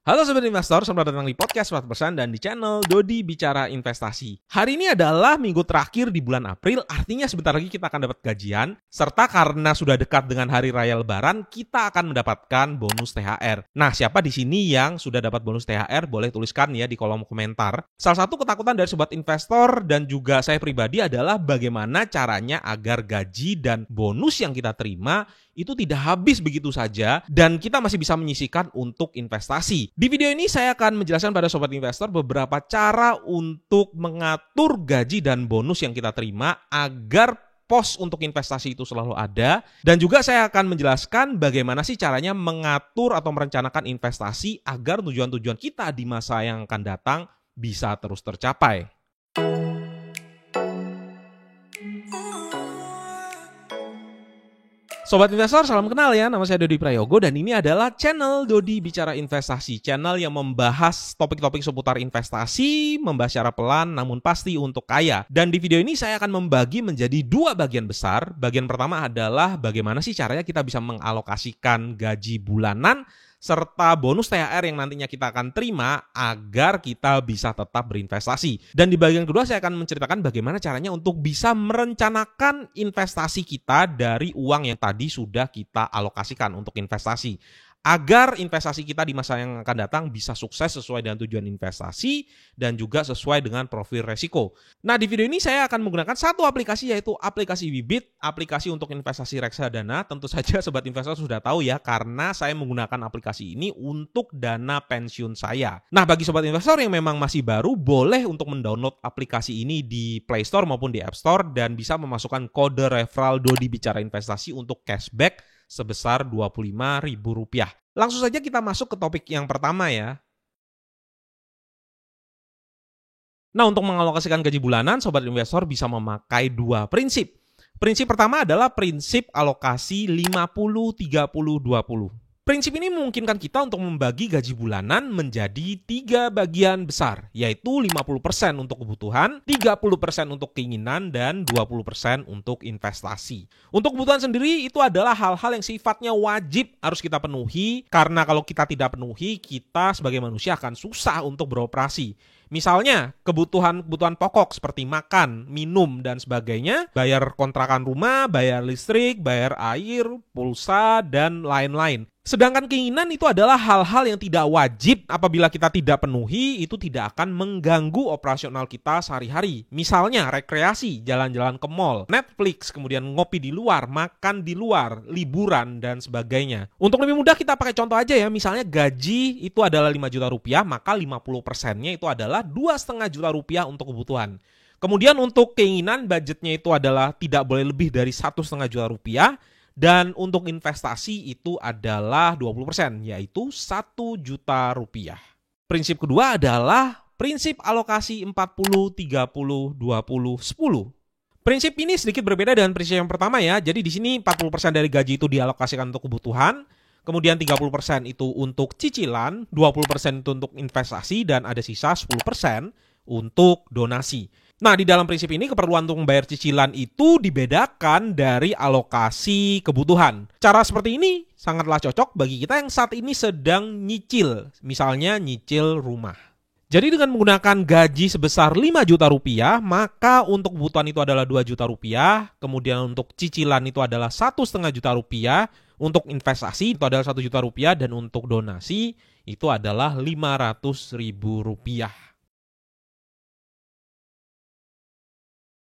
Halo Sobat Investor, selamat datang di podcast 100% dan di channel Dodi Bicara Investasi. Hari ini adalah minggu terakhir di bulan April, artinya sebentar lagi kita akan dapat gajian, serta karena sudah dekat dengan Hari Raya Lebaran, kita akan mendapatkan bonus THR. Nah, siapa di sini yang sudah dapat bonus THR? Boleh tuliskan ya di kolom komentar. Salah satu ketakutan dari Sobat Investor dan juga saya pribadi adalah bagaimana caranya agar gaji dan bonus yang kita terima itu tidak habis begitu saja dan kita masih bisa menyisihkan untuk investasi. Di video ini saya akan menjelaskan pada Sobat Investor beberapa cara untuk mengatur gaji dan bonus yang kita terima agar pos untuk investasi itu selalu ada, dan juga saya akan menjelaskan bagaimana sih caranya mengatur atau merencanakan investasi agar tujuan-tujuan kita di masa yang akan datang bisa terus tercapai. Sobat Investor, salam kenal ya, nama saya Dodi Prayogo dan ini adalah channel Dodi Bicara Investasi, channel yang membahas topik-topik seputar investasi, membahas secara pelan namun pasti untuk kaya. Dan di video ini saya akan membagi menjadi dua bagian besar. Bagian pertama adalah bagaimana sih caranya kita bisa mengalokasikan gaji bulanan serta bonus THR yang nantinya kita akan terima agar kita bisa tetap berinvestasi. Dan di bagian kedua saya akan menceritakan bagaimana caranya untuk bisa merencanakan investasi kita dari uang yang tadi sudah kita alokasikan untuk investasi. Agar investasi kita di masa yang akan datang bisa sukses sesuai dengan tujuan investasi dan juga sesuai dengan profil resiko. Nah, di video ini saya akan menggunakan satu aplikasi, yaitu aplikasi Bibit, aplikasi untuk investasi reksadana. Tentu saja Sobat Investor sudah tahu ya, karena saya menggunakan aplikasi ini untuk dana pensiun saya. Nah, bagi Sobat Investor yang memang masih baru, boleh untuk mendownload aplikasi ini di Play Store maupun di App Store dan bisa memasukkan kode referral Dodi Bicara Investasi untuk cashback sebesar Rp25.000. Langsung saja kita masuk ke topik yang pertama ya. Nah, untuk mengalokasikan gaji bulanan, Sobat Investor bisa memakai dua prinsip. Prinsip pertama adalah prinsip alokasi 50-30-20. Prinsip ini memungkinkan kita untuk membagi gaji bulanan menjadi 3 bagian besar, yaitu 50% untuk kebutuhan, 30% untuk keinginan, dan 20% untuk investasi. Untuk kebutuhan sendiri itu adalah hal-hal yang sifatnya wajib harus kita penuhi, karena kalau kita tidak penuhi, kita sebagai manusia akan susah untuk beroperasi. Misalnya, kebutuhan pokok seperti makan, minum, dan sebagainya, bayar kontrakan rumah, bayar listrik, bayar air, pulsa, dan lain-lain. Sedangkan keinginan itu adalah hal-hal yang tidak wajib. Apabila kita tidak penuhi, itu tidak akan mengganggu operasional kita sehari-hari. Misalnya rekreasi, jalan-jalan ke mall, Netflix, kemudian ngopi di luar, makan di luar, liburan, dan sebagainya. Untuk lebih mudah kita pakai contoh aja ya, misalnya gaji itu adalah 5 juta rupiah, maka 50%-nya itu adalah 2,5 juta rupiah untuk kebutuhan. Kemudian untuk keinginan, budgetnya itu adalah tidak boleh lebih dari 1,5 juta rupiah. Dan untuk investasi itu adalah 20%, yaitu 1 juta rupiah. Prinsip kedua adalah prinsip alokasi 40-30-20-10. Prinsip ini sedikit berbeda dengan prinsip yang pertama ya. Jadi di sini 40% dari gaji itu dialokasikan untuk kebutuhan, kemudian 30% itu untuk cicilan, 20% itu untuk investasi, dan ada sisa 10% untuk donasi. Nah, di dalam prinsip ini keperluan untuk membayar cicilan itu dibedakan dari alokasi kebutuhan. Cara seperti ini sangatlah cocok bagi kita yang saat ini sedang nyicil, misalnya nyicil rumah. Jadi dengan menggunakan gaji sebesar 5 juta rupiah, maka untuk kebutuhan itu adalah 2 juta rupiah, kemudian untuk cicilan itu adalah 1,5 juta rupiah, untuk investasi itu adalah 1 juta rupiah, dan untuk donasi itu adalah 500.000 rupiah.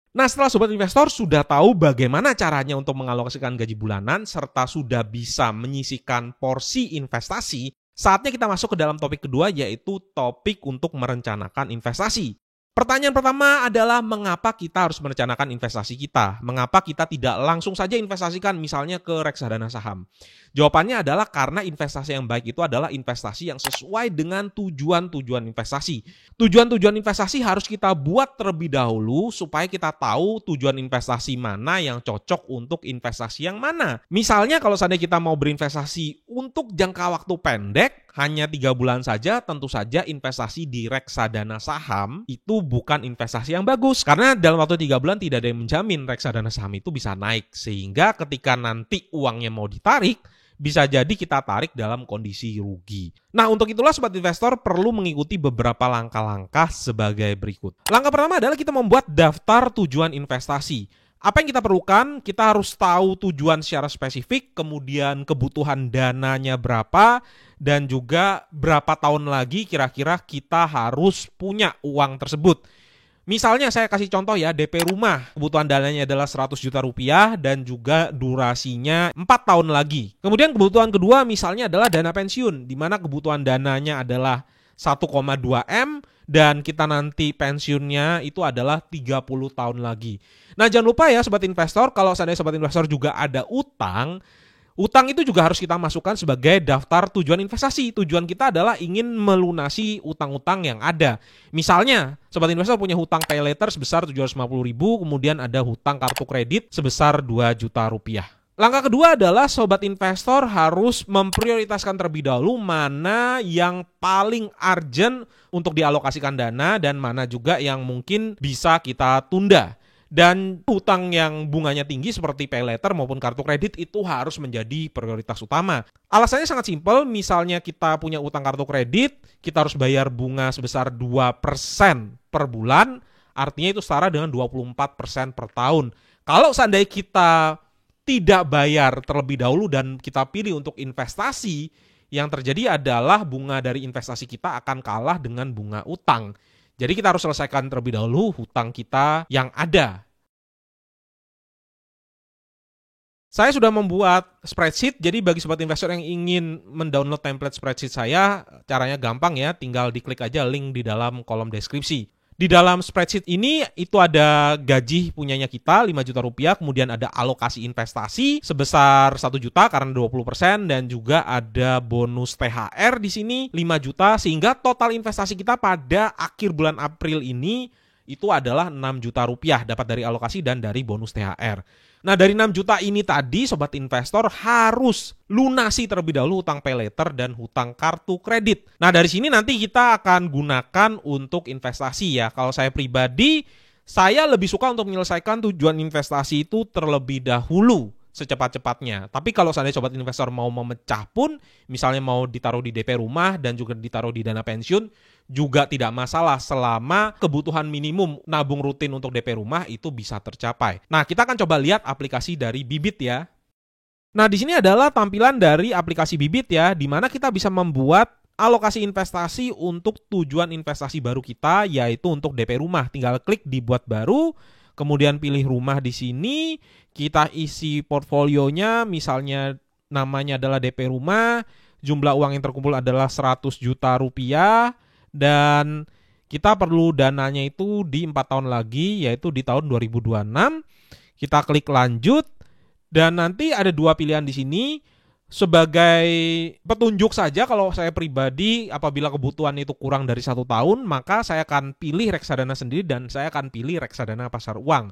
Nah, setelah Sobat Investor sudah tahu bagaimana caranya untuk mengalokasikan gaji bulanan serta sudah bisa menyisihkan porsi investasi, saatnya kita masuk ke dalam topik kedua, yaitu topik untuk merencanakan investasi. Pertanyaan pertama adalah mengapa kita harus merencanakan investasi kita? Mengapa kita tidak langsung saja investasikan misalnya ke reksadana saham? Jawabannya adalah karena investasi yang baik itu adalah investasi yang sesuai dengan tujuan-tujuan investasi. Tujuan-tujuan investasi harus kita buat terlebih dahulu supaya kita tahu tujuan investasi mana yang cocok untuk investasi yang mana. Misalnya kalau seandainya kita mau berinvestasi untuk jangka waktu pendek, hanya 3 bulan saja, tentu saja investasi di reksadana saham itu bukan investasi yang bagus. Karena dalam waktu 3 bulan tidak ada yang menjamin reksadana saham itu bisa naik. Sehingga ketika nanti uangnya mau ditarik, bisa jadi kita tarik dalam kondisi rugi. Nah, untuk itulah sobat investor perlu mengikuti beberapa langkah-langkah sebagai berikut. Langkah pertama adalah kita membuat daftar tujuan investasi. Apa yang kita perlukan? Kita harus tahu tujuan secara spesifik, kemudian kebutuhan dananya berapa, dan juga berapa tahun lagi kira-kira kita harus punya uang tersebut. Misalnya saya kasih contoh ya, DP rumah, kebutuhan dananya adalah 100 juta rupiah dan juga durasinya 4 tahun lagi. Kemudian kebutuhan kedua misalnya adalah dana pensiun, di mana kebutuhan dananya adalah 1,2 M dan kita nanti pensiunnya itu adalah 30 tahun lagi. Nah, jangan lupa ya sobat investor, kalau seandainya sobat investor juga ada utang itu juga harus kita masukkan sebagai daftar tujuan investasi. Tujuan kita adalah ingin melunasi utang-utang yang ada. Misalnya, sobat investor punya hutang pay later sebesar 750.000, kemudian ada hutang kartu kredit sebesar 2 juta rupiah. Langkah kedua adalah sobat investor harus memprioritaskan terlebih dahulu mana yang paling urgent untuk dialokasikan dana dan mana juga yang mungkin bisa kita tunda. Dan hutang yang bunganya tinggi seperti pay later maupun kartu kredit itu harus menjadi prioritas utama. Alasannya sangat simpel, misalnya kita punya utang kartu kredit, kita harus bayar bunga sebesar 2% per bulan, artinya itu setara dengan 24% per tahun. Kalau seandainya kita tidak bayar terlebih dahulu dan kita pilih untuk investasi, yang terjadi adalah bunga dari investasi kita akan kalah dengan bunga utang. Jadi kita harus selesaikan terlebih dahulu hutang kita yang ada. Saya sudah membuat spreadsheet, jadi bagi sobat investor yang ingin mendownload template spreadsheet saya, caranya gampang ya, tinggal diklik aja link di dalam kolom deskripsi. Di dalam spreadsheet ini itu ada gaji punyanya kita 5 juta rupiah, kemudian ada alokasi investasi sebesar 1 juta karena 20% dan juga ada bonus THR di sini 5 juta sehingga total investasi kita pada akhir bulan April ini itu adalah 6 juta rupiah dapat dari alokasi dan dari bonus THR. Nah, dari 6 juta ini tadi sobat investor harus lunasi terlebih dahulu hutang pay later dan hutang kartu kredit. Nah, dari sini nanti kita akan gunakan untuk investasi ya. Kalau saya pribadi, saya lebih suka untuk menyelesaikan tujuan investasi itu terlebih dahulu secepat-cepatnya. Tapi kalau seandainya sobat investor mau memecah pun, misalnya mau ditaruh di DP rumah dan juga ditaruh di dana pensiun, juga tidak masalah selama kebutuhan minimum nabung rutin untuk DP rumah itu bisa tercapai. Nah, kita akan coba lihat aplikasi dari Bibit ya. Nah, di sini adalah tampilan dari aplikasi Bibit ya, di mana kita bisa membuat alokasi investasi untuk tujuan investasi baru kita, yaitu untuk DP rumah. Tinggal klik di buat baru, kemudian pilih rumah di sini, kita isi portfolionya, misalnya namanya adalah DP rumah, jumlah uang yang terkumpul adalah 100 juta rupiah, dan kita perlu dananya itu di 4 tahun lagi, yaitu di tahun 2026. Kita klik lanjut, dan nanti ada 2 pilihan di sini. Sebagai petunjuk saja, kalau saya pribadi apabila kebutuhan itu kurang dari 1 tahun, maka saya akan pilih reksadana sendiri dan saya akan pilih reksadana pasar uang.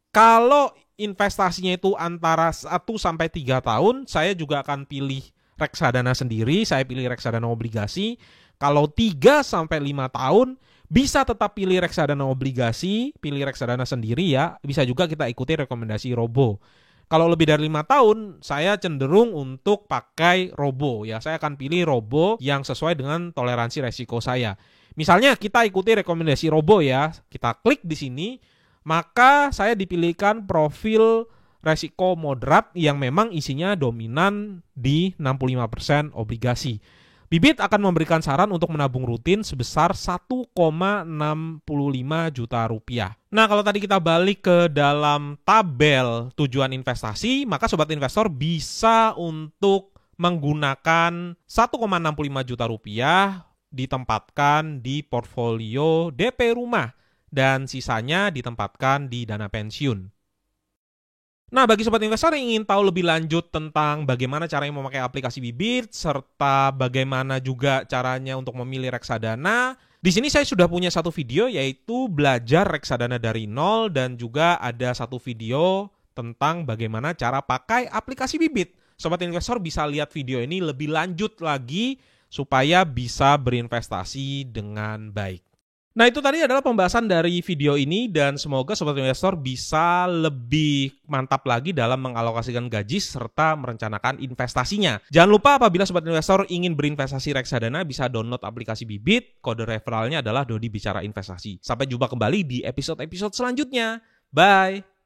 Kalau investasinya itu antara 1 sampai 3 tahun, saya juga akan pilih reksadana sendiri, saya pilih reksadana obligasi. Kalau 3 sampai 5 tahun, bisa tetap pilih reksadana obligasi, pilih reksadana sendiri ya, bisa juga kita ikuti rekomendasi Robo. Kalau lebih dari 5 tahun, saya cenderung untuk pakai Robo ya. Saya akan pilih Robo yang sesuai dengan toleransi resiko saya. Misalnya kita ikuti rekomendasi Robo ya. Kita klik di sini, maka saya dipilihkan profil resiko moderat yang memang isinya dominan di 65% obligasi. Bibit akan memberikan saran untuk menabung rutin sebesar 1,65 juta rupiah. Nah, kalau tadi kita balik ke dalam tabel tujuan investasi, maka sobat investor bisa untuk menggunakan 1,65 juta rupiah ditempatkan di portfolio DP rumah dan sisanya ditempatkan di dana pensiun. Nah, bagi sobat investor yang ingin tahu lebih lanjut tentang bagaimana caranya memakai aplikasi Bibit serta bagaimana juga caranya untuk memilih reksadana, di sini saya sudah punya satu video yaitu belajar reksadana dari nol dan juga ada satu video tentang bagaimana cara pakai aplikasi Bibit. Sobat investor bisa lihat video ini lebih lanjut lagi supaya bisa berinvestasi dengan baik. Nah, itu tadi adalah pembahasan dari video ini dan semoga Sobat Investor bisa lebih mantap lagi dalam mengalokasikan gaji serta merencanakan investasinya. Jangan lupa apabila Sobat Investor ingin berinvestasi reksadana bisa download aplikasi Bibit, kode referralnya adalah Dodi Bicara Investasi. Sampai jumpa kembali di episode-episode selanjutnya. Bye!